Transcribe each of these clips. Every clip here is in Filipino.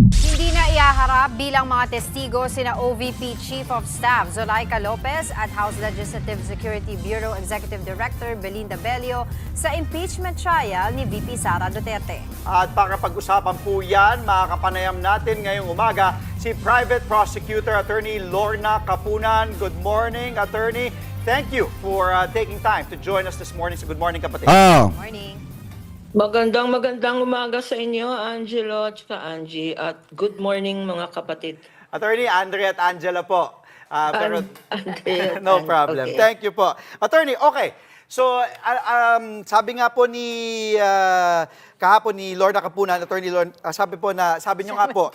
Hindi na iaharap bilang mga testigo sina OVP Chief of Staff Zulaika Lopez at House Legislative Security Bureau Executive Director Belinda Bello sa impeachment trial ni VP Sara Duterte. At para pag-usapan po yan, makakapanayam natin ngayong umaga si Private Prosecutor Attorney Lorna Kapunan. Good morning, Attorney. Thank you for taking time to join us this morning. So good morning, kapatid. Morning. Magandang umaga sa inyo, Angelo at Angie, at good morning mga kapatid. Attorney, Andre at Angela po. Andre at No Angie. problem. Okay. Thank you po. Attorney, okay. So, sabi nga po ni kahapon ni Lorna Kapunan, Attorney Lorna, sabi niyo nga po,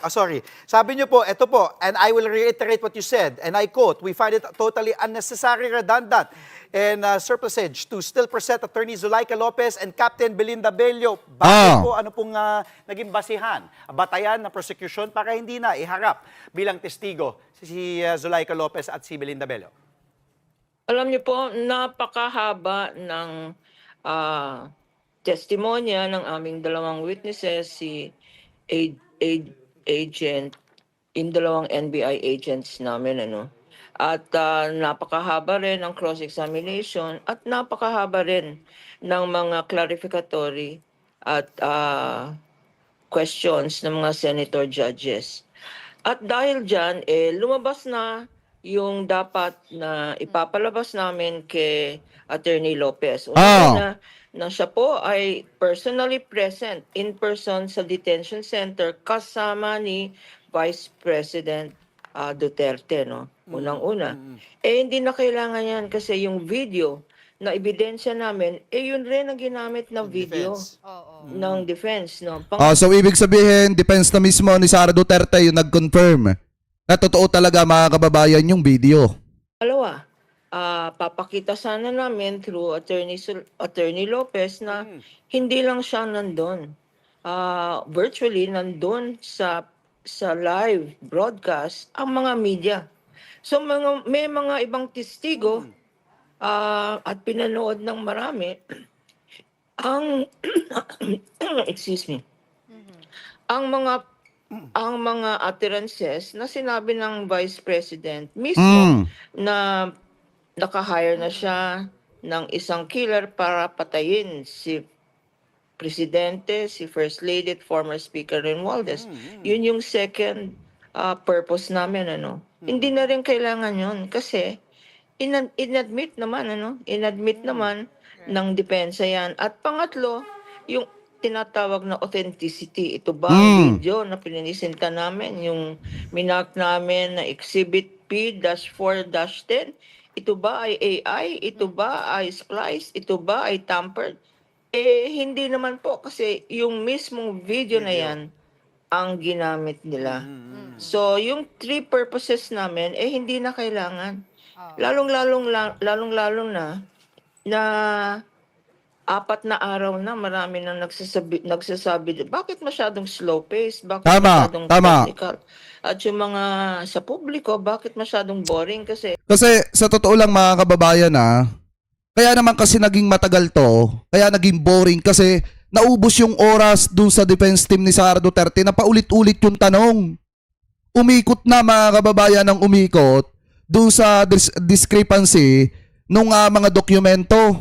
sabi niyo po, ito po, and I will reiterate what you said, and I quote, we find it totally unnecessary, redundant, and surplusage to still present Attorney Zulaika Lopez and Captain Belinda Bello. Bakit po, ano pong naging basihan, batayan ng prosecution para hindi na iharap bilang testigo si Zulaika Lopez at si Belinda Bello? Alam niyo po, napakahaba ng testimonya ng aming dalawang witnesses, si agent, yung dalawang NBI agents namin, At napakahaba rin ng cross-examination at napakahaba rin ng mga clarificatory at questions ng mga senator judges. At dahil dyan, lumabas na yung dapat na ipapalabas namin kay Attorney Lopez. Una na siya po ay personally present in person sa detention center kasama ni Vice President Duterte, Unang-una. Hindi na kailangan yan kasi yung video na ebidensya namin, yun rin ang ginamit na video ng defense, So ibig sabihin, defense na mismo ni Sara Duterte yung nag-confirm na totoo talaga mga kababayan yung video. Dalawa, papakita sana namin through Attorney Lopez na hindi lang siya nandun. Virtually nandun sa live broadcast ang mga media. So may mga ibang testigo at pinanood ng marami ang excuse me. Ang mga utterances na sinabi ng Vice President mismo na naka-hire na siya ng isang killer para patayin si Presidente, si First Lady at former Speaker Romualdez. Yun yung second purpose namin, Hindi na rin kailangan yun kasi inadmit naman, ng depensa yan. At pangatlo, yung tinatawag na authenticity. Ito ba ang video na pininisinta namin, yung minak namin na Exhibit P-4-10? Ito ba ay AI? Ito ba ay splice? Ito ba ay tampered? Hindi naman po kasi yung mismong video na yan ang ginamit nila. So, yung three purposes namin, hindi na kailangan. Lalong-lalong na 4 na araw na marami nang nagsasabi, bakit masyadong slow pace? Bakit masyadong technical? At yung mga sa publiko, bakit masyadong boring? Kasi sa totoo lang mga kababayan kaya naman kasi naging matagal to, kaya naging boring kasi naubos yung oras dun sa defense team ni Sara Duterte na paulit-ulit yung tanong. Umikot na mga kababayan ng umikot dun sa discrepancy nung mga dokumento.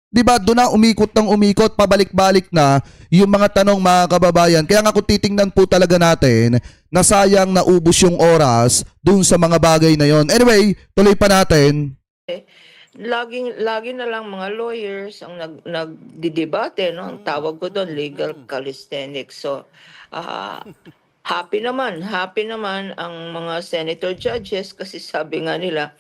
Diba, doon na umikot ng umikot, pabalik-balik na yung mga tanong mga kababayan. Kaya nga kung titingnan po talaga natin, na sayang naubos yung oras dun sa mga bagay na yon. Anyway, tuloy pa natin. lagi na lang mga lawyers ang nagdidebate, Ang tawag ko doon, legal calisthenics. So, happy naman ang mga senator judges kasi sabi nga nila,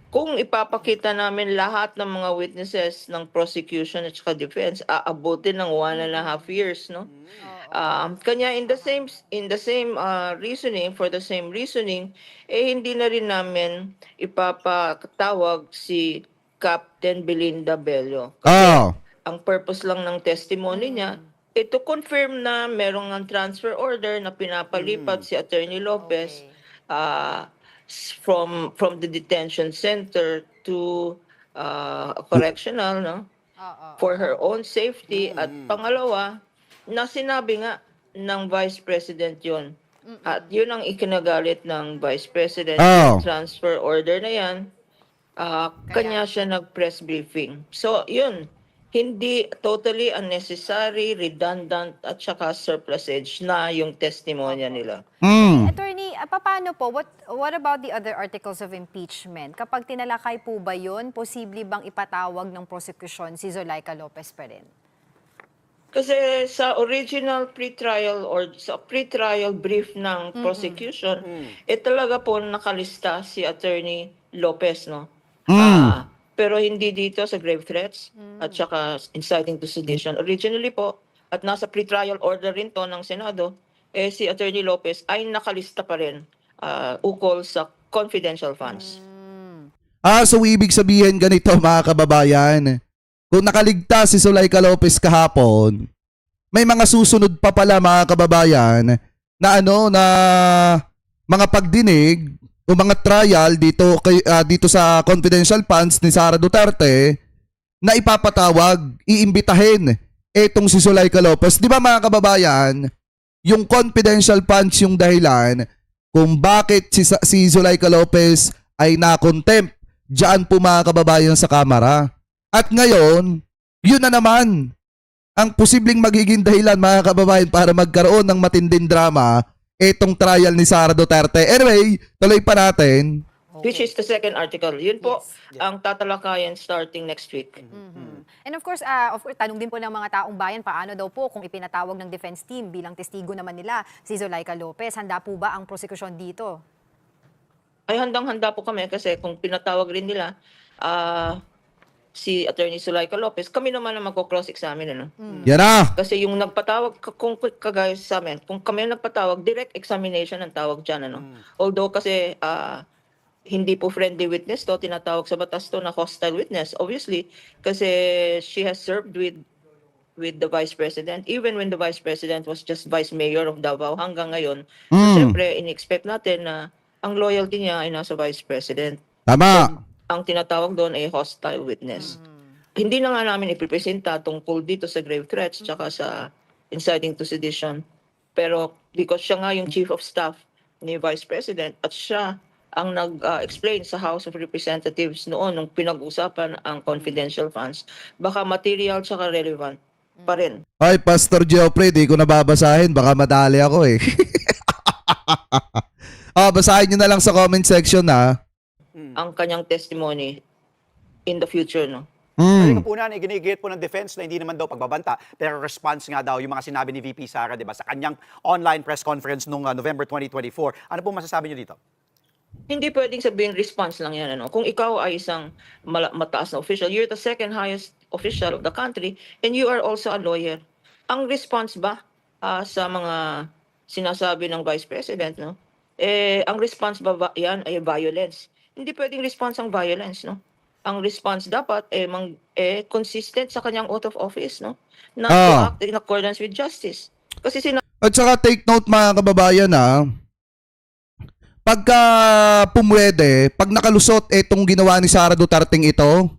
kung ipapakita namin lahat ng mga witnesses ng prosecution at saka defense, aabutin ng 1.5 years, Kanya in the same reasoning, for the same reasoning, hindi na rin namin ipapatawag si Captain Belinda Bello. Kasi ang purpose lang ng testimony niya, to confirm na merong transfer order na pinapalipat si Attorney Lopez from the detention center to correctional, for her own safety. At pangalawa, na sinabi nga ng Vice President yon At yun ang ikinagalit ng Vice President. Oh. Yung transfer order na yan, kanya siya nag-press briefing. So, yun. Hindi totally unnecessary, redundant, at saka surplusage na yung testimonya nila. Attorney, paano po? What about the other articles of impeachment? Kapag tinalakay po ba yun, posible bang ipatawag ng prosecution si Zulaika Lopez pa rin? Kasi sa original pre-trial or sa pre-trial brief ng prosecution, talaga po nakalista si Attorney Lopez, no? Pero hindi dito sa grave threats at saka inciting to sedition. Originally po, at nasa pre-trial order rin to ng Senado, si Attorney Lopez ay nakalista pa rin ukol sa confidential funds. So ibig sabihin ganito mga kababayan, kung nakaligtas si Zulaika Lopez kahapon, may mga susunod pa pala mga kababayan na na mga pagdinig o mga trial dito sa confidential funds ni Sara Duterte na ipapatawag, iimbitahin etong si Zulaika Lopez. Di ba mga kababayan, yung confidential funds yung dahilan kung bakit si Zulaika Lopez ay na-contempt diyan po mga kababayan sa Kamara. At ngayon, yun na naman ang posibleng magiging dahilan mga kababayan para magkaroon ng matinding drama etong trial ni Sara Duterte. Anyway, tuloy pa natin. Which is the second article. Yun po ang tatalakayan starting next week. And of course, tanong din po ng mga taong bayan, paano daw po kung ipinatawag ng defense team bilang testigo naman nila si Zulaika Lopez? Handa po ba ang prosekusyon dito? Ay handang-handa po kami kasi kung pinatawag rin nila si Attorney Zulaika Lopez, kami naman ang magko-cross-examine. Yan na. Kasi yung nagpatawag, kung kagaya sa amin, kung kami ang nagpatawag, direct examination ang tawag dyan. Although kasi hindi po friendly witness to, tinatawag sa batas to na hostile witness. Obviously, kasi she has served with the Vice President, even when the Vice President was just Vice Mayor of Davao hanggang ngayon. So, syempre, in-expect natin na ang loyalty niya ay nasa Vice President. Tama. Ang tinatawag doon ay hostile witness. Hindi na nga namin ipipresenta tungkol dito sa grave threats tsaka sa inciting to sedition. Pero because siya nga yung Chief of Staff ni Vice President at siya ang nag-explain sa House of Representatives noon nung pinag-usapan ang confidential funds, baka material tsaka relevant pa rin. Ay, Pastor Geoffrey, di ko nababasahin. Baka madali ako eh. Basahin nyo na lang sa comment section na. Ang kanyang testimony in the future, no? Kasi po na, iginigit po ng defense na hindi naman daw pagbabanta, pero response nga daw yung mga sinabi ni VP Sara, di ba, sa kanyang online press conference noong November 2024. Ano po masasabi niyo dito? Hindi pwedeng sabihin response lang yan. Ano? Kung ikaw ay isang mataas na official, you're the second highest official of the country and you are also a lawyer. Ang response ba sa mga sinasabi ng Vice President, no? Ang response ba yan ay violence? Hindi pwedeng response ang violence, no? Ang response dapat consistent sa kanyang oath of office, no? Na to act in accordance with justice. Kasi At saka take note mga kababayan pagka pumwede, pag nakalusot itong ginawa ni Sara Duterte ito,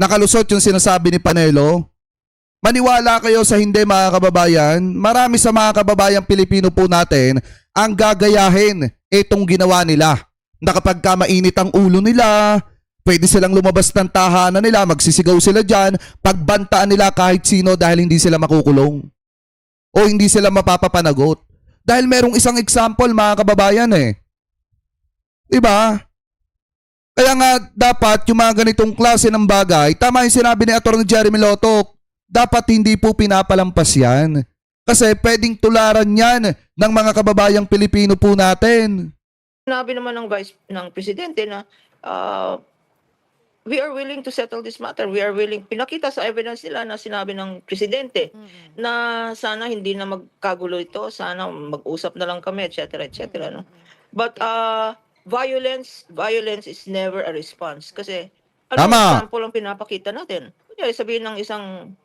nakalusot yung sinasabi ni Panelo, maniwala kayo sa hindi mga kababayan, marami sa mga kababayang Pilipino po natin ang gagayahin itong ginawa nila. Na kapag ka mainit ang ulo nila, pwede silang lumabas ng tahanan nila, magsisigaw sila dyan, pagbantaan nila kahit sino dahil hindi sila makukulong. O hindi sila mapapapanagot. Dahil merong isang example mga kababayan Diba? Kaya nga dapat yung mga ganitong klase ng bagay, tama yung sinabi ni Atty. Jeremy Lotok, dapat hindi po pinapalampas yan. Kasi pwedeng tularan yan ng mga kababayang Pilipino po natin. sinabi naman ng Presidente na we are willing to settle this matter. We are willing, pinakita sa evidence nila na sinabi ng Presidente na sana hindi na magkagulo ito, sana mag-usap na lang kami, etc. etc. No? But violence is never a response. Kasi example ang pinapakita natin? Kunyari sabihin ng isang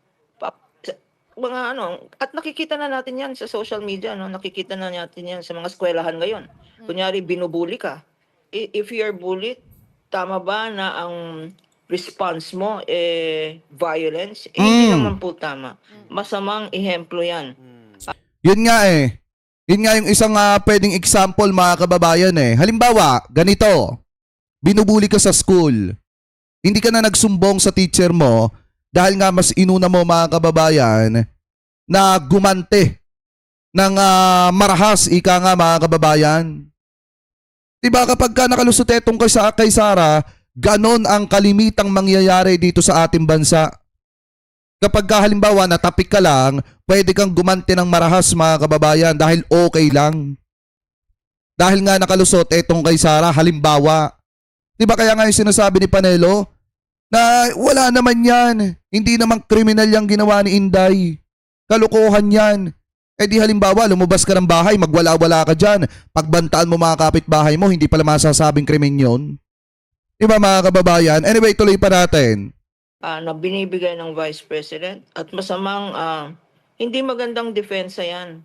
mga at nakikita na natin yan sa social media, no? Nakikita na natin yan sa mga eskwelahan ngayon. Kunyari, binubuli ka. If you're bullied, tama ba na ang response mo violence? Hindi naman po tama. Masamang ehemplo yan. Yun nga Yun nga yung isang pwedeng example mga kababayan eh. Halimbawa, ganito, binubuli ka sa school. Hindi ka na nagsumbong sa teacher mo dahil nga mas inuna mo mga kababayan na gumante ng marahas, ika nga mga kababayan. Diba kapag ka nakalusot etong kay Sara, ganon ang kalimitang mangyayari dito sa ating bansa. Kapag ka halimbawa natapik ka lang, pwede kang gumante ng marahas mga kababayan dahil okay lang. Dahil nga nakalusot etong kay Sara, halimbawa. Diba kaya nga yung sinasabi ni Panelo na wala naman yan. Hindi naman kriminal yung ginawa ni Inday. Kalokohan yan. Eh di halimbawa, lumabas ka ng bahay, magwala-wala ka dyan. Pagbantaan mo mga kapitbahay mo, hindi pala masasabing krimen yun. Diba mga kababayan? Anyway, tuloy pa natin. Na binibigay ng Vice President at masamang hindi magandang depensa yan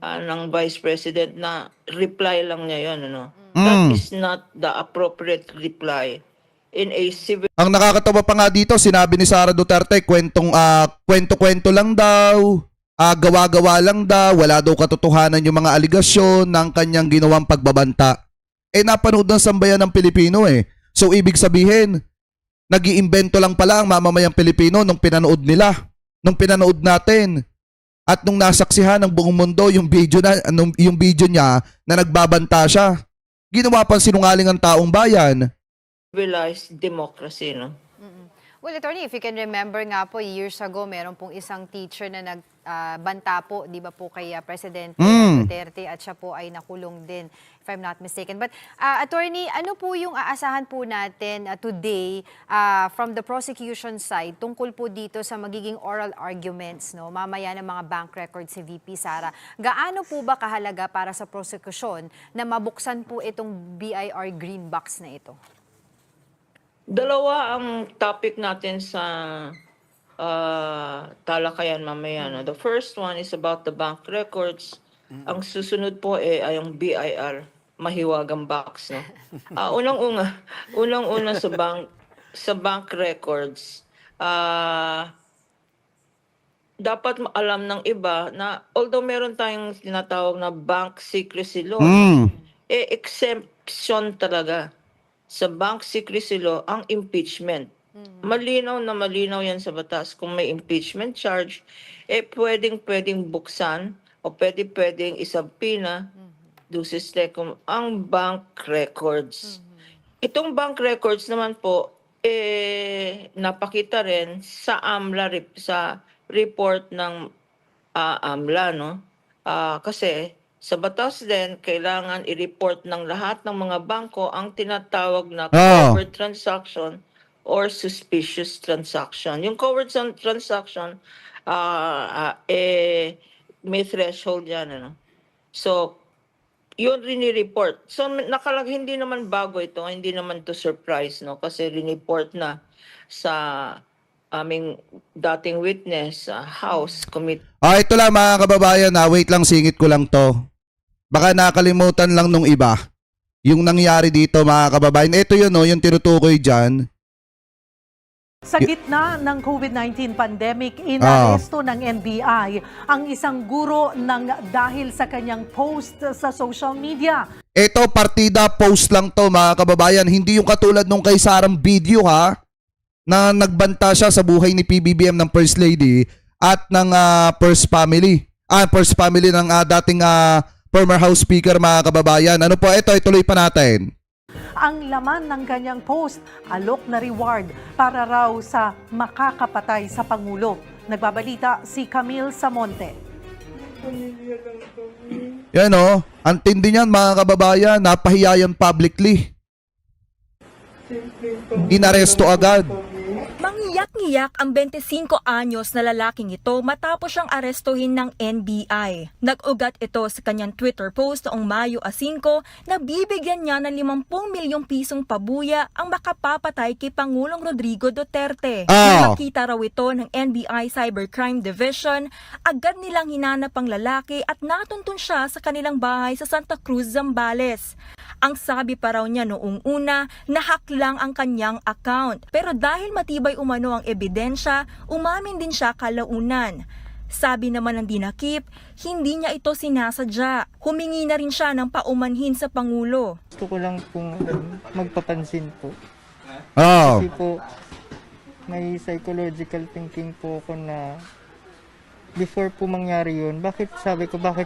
ng Vice President na reply lang niya yun. Ano? That is not the appropriate reply in a civil. Ang nakakatawa pa nga dito, sinabi ni Sara Duterte, kwento-kwento lang daw, gawa-gawa lang daw, wala daw katotohanan yung mga aligasyon ng kanyang ginawang pagbabanta. Eh napanood ng sambayan ng Pilipino eh. So ibig sabihin, nag-iimbento lang pala ang mamamayang Pilipino nung pinanood nila, nung pinanood natin. At nung nasaksihan ng buong mundo yung video niya na nagbabanta siya. Ginawa pang sinungaling ang taong bayan. Civilized democracy, no? Well, attorney, if you can remember nga po, years ago, meron pong isang teacher na nagbanta po, di ba po kay Presidente Duterte at siya po ay nakulong din, if I'm not mistaken. But attorney, ano po yung aasahan po natin today from the prosecution side tungkol po dito sa magiging oral arguments, no, mamaya ng mga bank records si VP Sara? Gaano po ba kahalaga para sa prosecution na mabuksan po itong BIR green box na ito? Dalawa ang topic natin sa talakayan mamaya. No? The first one is about the bank records. Ang susunod po ay yung BIR, mahiwagang box. No? Unang-una sa bank records, dapat alam ng iba na although meron tayong tinatawag na bank secrecy law, exemption talaga sa bank secrecy law ang impeachment. Malinaw na malinaw yan sa batas. Kung may impeachment charge, pwedeng buksan o pwedeng isabpina dusis tecum ang bank records. Itong bank records naman po, napakita rin sa AMLA, sa report ng AMLA, no? Kasi sa batas din, kailangan i-report ng lahat ng mga bangko ang tinatawag na covert transaction or suspicious transaction. Yung covert transaction, may threshold yan. Ano? So, yun rini-report. So, hindi naman bago ito, hindi naman to surprise, no? Kasi rini-report na sa aming dating witness, House Committee. Ito lang mga kababayan, wait lang, singit ko lang to. Baka nakalimutan lang nung iba. Yung nangyari dito mga kababayan. Ito yun, no, yung tinutukoy dyan. Sa gitna ng COVID-19 pandemic, inaresto ng NBI ang isang guro dahil sa kanyang post sa social media. Ito, partida post lang to mga kababayan. Hindi yung katulad nung kay Sarang video ha, na nagbanta siya sa buhay ni PBBM ng First Lady at ng First Family. First Family ng dating former House Speaker mga kababayan. Ano po, ito, ituloy pa natin. Ang laman ng kanyang post, alok na reward para raw sa makakapatay sa Pangulo. Nagbabalita si Camille Samonte. Yan o, ang tindi niyan mga kababayan, napahiyayan publicly. Inaresto agad. Mangiyak-ngiyak ang 25 anyos na lalaking ito matapos siyang arestuhin ng NBI. Nag-ugat ito sa kanyang Twitter post noong Mayo 5 na bibigyan niya ng 50 milyong pisong pabuya ang makapapatay kay Pangulong Rodrigo Duterte. Nang makita raw ito ng NBI Cybercrime Division, agad nilang hinanap ang lalaki at natuntun siya sa kanilang bahay sa Santa Cruz, Zambales. Ang sabi pa raw niya noong una, na-hack lang ang kanyang account. Pero dahil matibay umano ang ebidensya, umamin din siya kalaunan. Sabi naman ng dinakip, hindi niya ito sinasadya. Humingi na rin siya ng paumanhin sa Pangulo. Gusto ko lang pong magpapansin po. Oh. Kasi po, may psychological thinking po ako na before po mangyari yun, bakit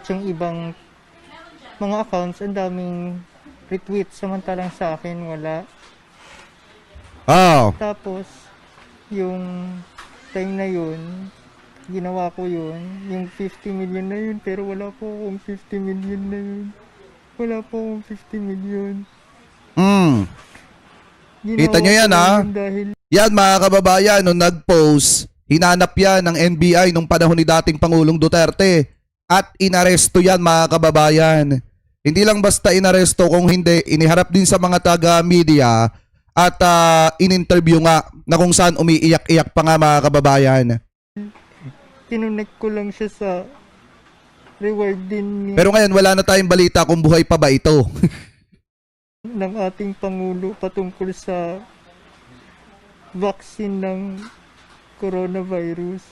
yung ibang mga accounts ang daming retweet samantalang sa akin wala. Oh. Tapos, yung time na yun, ginawa ko yun, yung 50 million na yun, pero wala po akong 50 million na yun. Wala po akong 50 million. Kita nyo yan, ha? Dahil Yan mga kababayan, nung nag-post, hinanap yan ng NBI nung panahon ni dating Pangulong Duterte at inaresto yan mga kababayan. Hindi lang basta inaresto, kung hindi, iniharap din sa mga taga-media at in-interview nga na kung saan umiiyak-iyak pa nga mga kababayan. kinunek ko lang siya sa reward din Pero ngayon wala na tayong balita kung buhay pa ba ito. ng ating Pangulo patungkol sa vaccine ng coronavirus.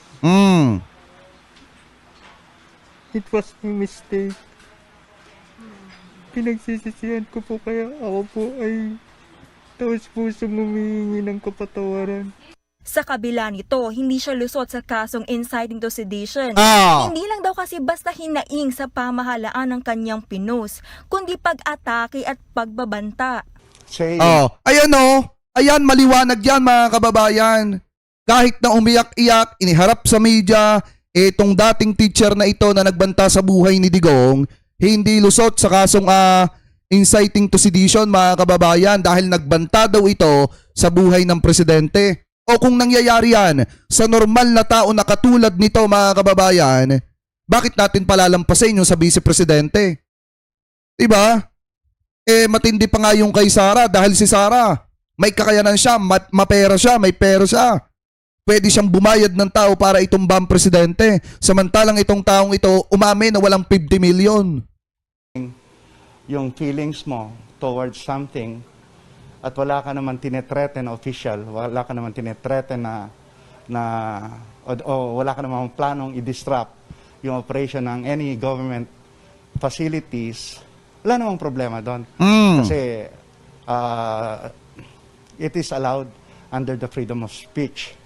It was a mistake. Pinagsisisihan ko po, kaya ako po ay taos pusong humihingi ng kapatawaran. Sa kabila nito, hindi siya lusot sa kasong inciting to sedition. Hindi lang daw kasi basta hinaing sa pamahalaan ng kanyang pinost, kundi pag-atake at pagbabanta. Ayan o. Ayan, maliwanag yan mga kababayan. Kahit na umiyak-iyak, iniharap sa media, itong dating teacher na ito na nagbanta sa buhay ni Digong, hindi lusot sa kasong inciting to sedition mga kababayan dahil nagbanta daw ito sa buhay ng presidente. O kung nangyayari yan sa normal na tao na katulad nito mga kababayan, bakit natin palalampasin yung sa vice-presidente? Diba? Matindi pa nga yung kay Sara dahil si Sara, may kakayanan siya, mapera siya, may pera siya. Pwede siyang bumayad ng tao para itumba ang presidente. Samantalang itong taong ito umamin na walang 50 million. Yung feelings mo towards something at wala ka naman tinetreten na official, wala ka naman tinetreten o wala ka naman planong i-disrupt yung operation ng any government facilities, wala namang problema doon. Kasi it is allowed under the freedom of speech.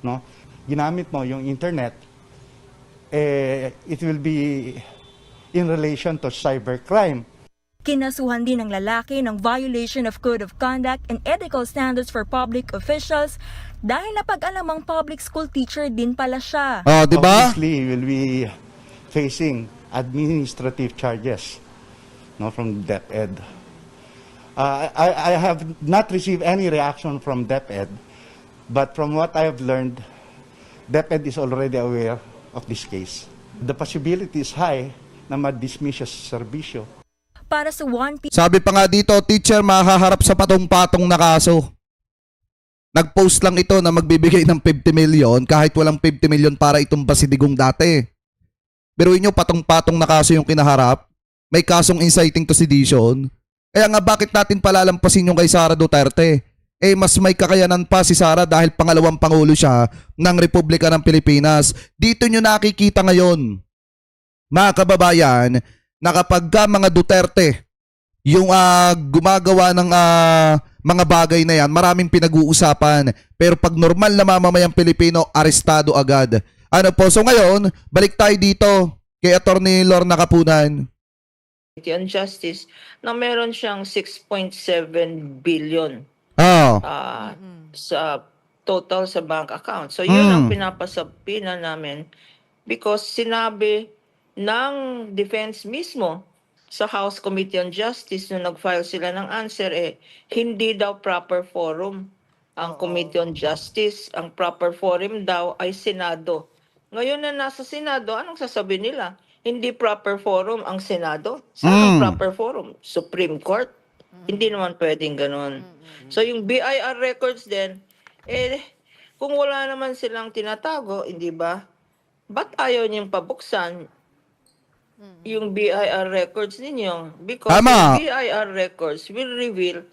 No? Ginamit mo yung internet, it will be in relation to cybercrime. Kinasuhan din ng lalaki ng violation of Code of Conduct and Ethical Standards for Public Officials dahil napag-alamang public school teacher din pala siya. Diba? Obviously, will be facing administrative charges, no, from DepEd. I have not received any reaction from DepEd, but from what I have learned, DepEd is already aware of this case. The possibility is high na ma-dismiss siya sa serbisyo. Para sa 1P, Sabi pa nga dito, teacher mahaharap sa patong-patong na kaso. Nag-post lang ito na magbibigay ng 50 million kahit walang 50 million para itumba si Digong dati. Pero inyo patong-patong na kaso yung kinaharap. May kasong inciting to sedition. Kaya nga bakit natin palalampasin yung kay Sara Duterte? Mas may kakayanan pa si Sara dahil pangalawang pangulo siya ng Republika ng Pilipinas. Dito nyo nakikita ngayon, mga kababayan, na kapag mga Duterte yung gumagawa ng mga bagay na yan, maraming pinag-uusapan. Pero pag normal na mamamayang Pilipino, arestado agad. Ano po? So ngayon, balik tayo dito kay Attorney Lorna Kapunan. On Justice na meron siyang 6.7 billion sa total sa bank account. So yun ang pinapasabina namin because sinabi ng defense mismo sa House Committee on Justice nung nag-file sila ng answer, hindi daw proper forum ang Committee on Justice. Ang proper forum daw ay Senado. Ngayon na nasa Senado, anong sasabihin nila? Hindi proper forum ang Senado. Saan ang proper forum? Supreme Court? Hindi naman pwedeng ganun. So yung BIR records din, kung wala naman silang tinatago, hindi ba? Ba't ayaw niyong pabuksan yung BIR records ninyo? Because yung BIR records will reveal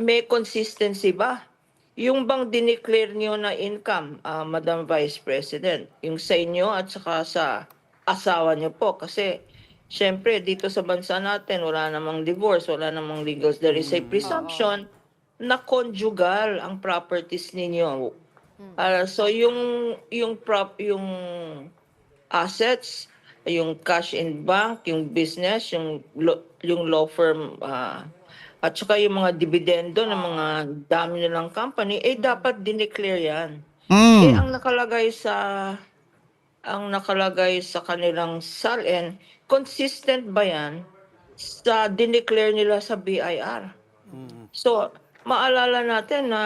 may consistency ba yung bang dineclare niyo na income, Madam Vice President, yung sa inyo at saka sa asawa niyo po, kasi syempre dito sa bansa natin wala namang divorce, wala namang legal, there is a presumption na conjugal ang properties ninyo. So yung assets, yung cash in bank, yung business, yung law firm, at saka yung mga dividendo ng mga dami nilang company, dapat dineclare yan. Mm. Ang nakalagay sa kanilang SALN, consistent ba yan sa dineclare nila sa BIR? So, maalala natin na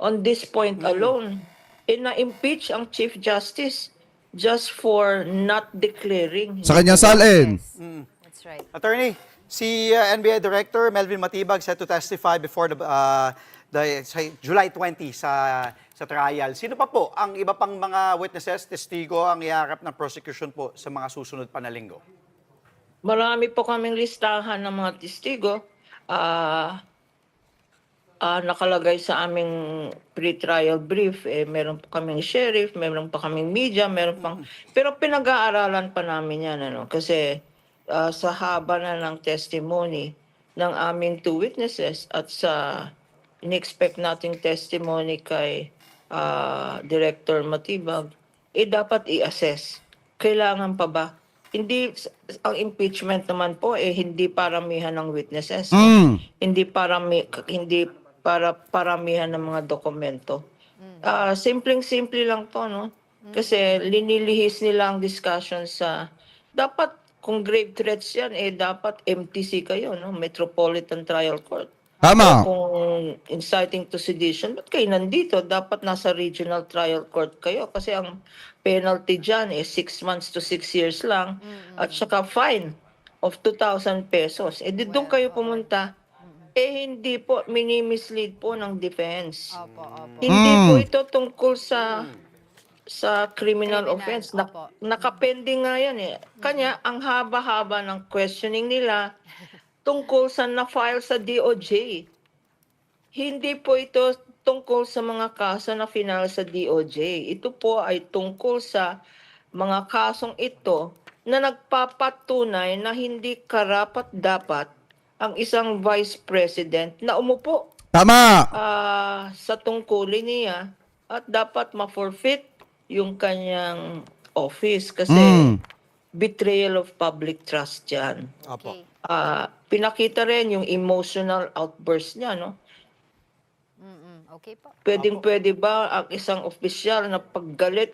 on this point alone, na-impeach ang Chief Justice just for not declaring. Sa kanyang salin. Yes. That's right. Attorney, si NBI Director Melvin Matibag set to testify before sa July 20 sa trial. Sino pa po ang iba pang mga witnesses, testigo ang iharap ng prosecution po sa mga susunod pa na linggo? Marami po kaming listahan ng mga testigo. Nakalagay sa aming pre-trial brief, meron pa kaming sheriff, meron pa kaming media, meron pang... Pero pinag-aaralan pa namin yan, kasi sa haba na ng testimony ng aming two witnesses at sa in-expect nating testimony kay Director Matibag, dapat i-assess. Kailangan pa ba? Hindi, ang impeachment naman po, hindi paramihan ng witnesses. Mm. Hindi para paramihan ng mga dokumento. Simpleng-simple lang to, no? Kasi linilihis nila ang discussion sa, dapat kung grave threats yan, dapat MTC kayo, no? Metropolitan Trial Court. Tama. Kung inciting to sedition, ba't kayo nandito? Dapat nasa regional trial court kayo kasi ang penalty dyan 6 months to 6 years lang at saka fine of 2,000 pesos. Doon kayo pumunta. Hindi po, mini-mislead po ng defense. Hindi po ito tungkol sa criminal offense. Opo. Nakapending nga yan Kanya, ang haba-haba ng questioning nila tungkol sa na-file sa DOJ. Hindi po ito tungkol sa mga kaso na final sa DOJ. Ito po ay tungkol sa mga kasong ito na nagpapatunay na hindi karapat-dapat ang isang vice president na umupo Tama. sa tungkulin niya at dapat ma-forfeit yung kanyang office kasi betrayal of public trust yan. Opo. Okay. Pinakita rin yung emotional outburst niya, no? Okay po. Pwede ba ang isang opisyal na paggalit,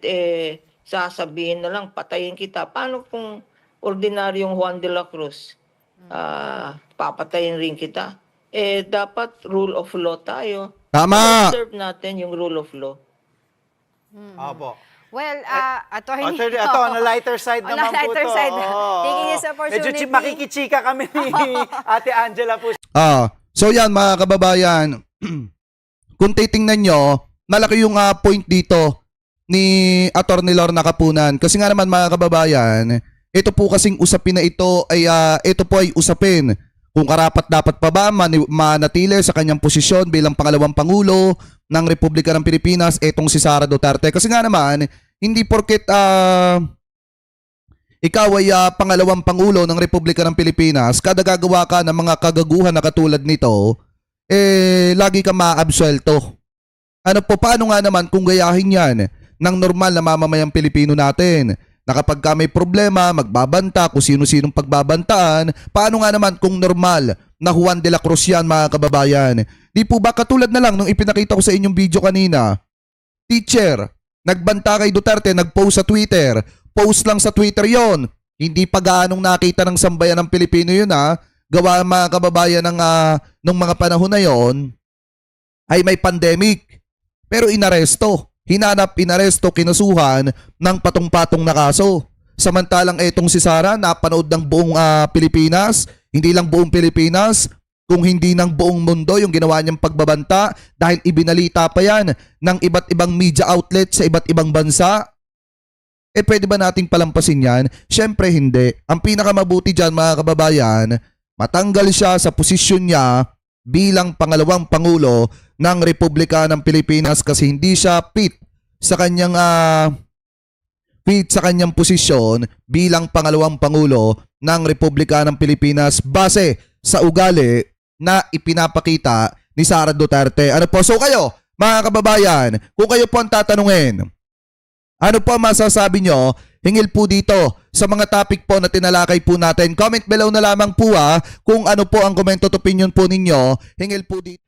sasabihin na lang, patayin kita? Paano kung ordinaryong Juan de la Cruz? Papatayin rin kita. Dapat rule of law tayo. Tama. Observe natin yung rule of law. Opo. Well, Attorney... Attorney, ito, on the lighter side On naman the po lighter to. side. Oo. Taking this opportunity. Medyo makikichika kami ni Ate Angela po. So yan mga kababayan, kung titingnan nyo, malaki yung point dito ni Attorney Lorna Kapunan. Kasi nga naman mga kababayan, ito po kasing usapin na ito ay usapin kung karapat dapat pa ba manatili sa kanyang posisyon bilang pangalawang pangulo ng Republika ng Pilipinas etong si Sara Duterte. Kasi nga naman, hindi porket ikaw ay pangalawang pangulo ng Republika ng Pilipinas, kada gagawa ka ng mga kagaguhan na katulad nito, lagi ka maabsuelto. Paano nga naman kung gayahin yan ng normal na mamamayang Pilipino natin? Na kapag ka may problema, magbabanta kung sino-sinong pagbabantaan, paano nga naman kung normal na Juan de la Cruz yan mga kababayan? Di po ba katulad na lang nung ipinakita ko sa inyong video kanina, teacher, nagbanta kay Duterte, nag-post sa Twitter, post lang sa Twitter yon. Hindi pa gaanong nakita ng sambayan ng Pilipino yun gawa mga kababayan ng nung mga panahon na yon ay may pandemic. Pero inaresto. Hinanap, inaresto, kinasuhan ng patong-patong na kaso. Samantalang etong si Sara napanood ng buong Pilipinas, hindi lang buong Pilipinas, kung hindi ng buong mundo yung ginawa niyang pagbabanta dahil ibinalita pa yan ng iba't ibang media outlet sa iba't ibang bansa. Pwede ba nating palampasin yan? Syempre hindi. Ang pinakamabuti dyan mga kababayan, matanggal siya sa posisyon niya bilang pangalawang pangulo ng Republika ng Pilipinas kasi hindi siya fit sa kanyang posisyon bilang pangalawang pangulo ng Republika ng Pilipinas base sa ugali na ipinapakita ni Sara Duterte. Ano po? So kayo, mga kababayan, kung kayo po ang tatanungin, ano po masasabi nyo? Hingil po dito sa mga topic po na tinalakay po natin. Comment below na lamang po kung ano po ang comment at opinion po ninyo. Hingil po dito.